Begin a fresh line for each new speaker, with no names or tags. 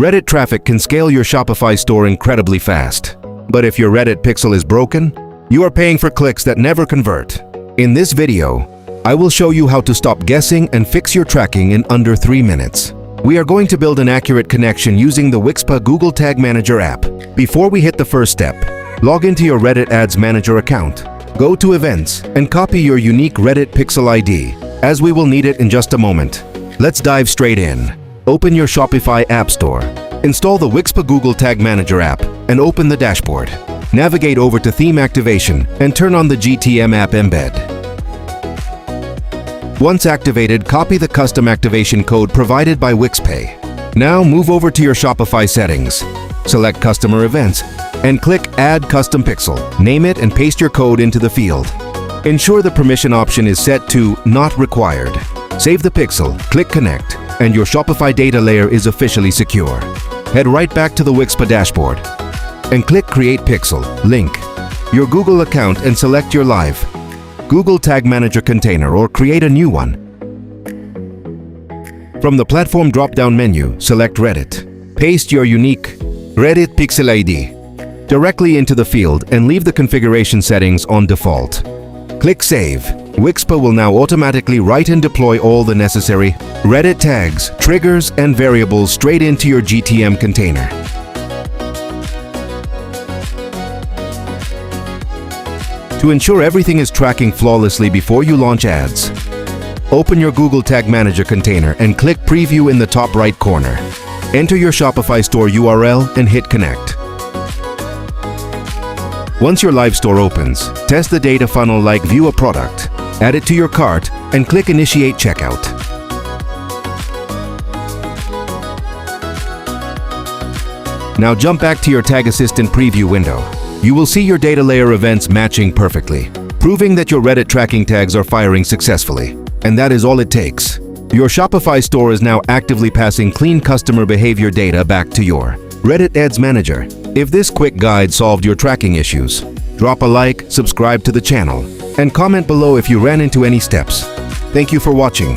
Reddit traffic can scale your Shopify store incredibly fast. But if your Reddit pixel is broken, you are paying for clicks that never convert. In this video, I will show you how to stop guessing and fix your tracking in under 3 minutes. We are going to build an accurate connection using the Wixpa Google Tag Manager app. Before we hit the first step, log into your Reddit Ads Manager account. Go to Events and copy your unique Reddit pixel ID, as we will need it in just a moment. Let's dive straight in. Open your Shopify App Store. Install the Wixpa Google Tag Manager app and open the dashboard. Navigate over to Theme Activation and turn on the GTM app embed. Once activated, copy the custom activation code provided by Wixpa. Now move over to your Shopify settings. Select Customer Events and click Add Custom Pixel. Name it and paste your code into the field. Ensure the permission option is set to Not Required. Save the pixel, click Connect, and your Shopify data layer is officially secure. Head right back to the Wixpa dashboard and click Create Pixel, link your Google account and select your live Google Tag Manager container or create a new one. From the platform drop-down menu, select Reddit. Paste your unique Reddit pixel ID directly into the field and leave the configuration settings on default. Click Save. Wixpa will now automatically write and deploy all the necessary Reddit tags, triggers, and variables straight into your GTM container. To ensure everything is tracking flawlessly before you launch ads, open your Google Tag Manager container and click Preview in the top right corner. Enter your Shopify store URL and hit Connect. Once your live store opens, test the data funnel like View a product, add it to your cart, and click Initiate Checkout. Now jump back to your Tag Assistant preview window. You will see your data layer events matching perfectly, proving that your Reddit tracking tags are firing successfully. And that is all it takes. Your Shopify store is now actively passing clean customer behavior data back to your Reddit Ads Manager. If this quick guide solved your tracking issues, drop a like, subscribe to the channel, and comment below if you ran into any steps. Thank you for watching.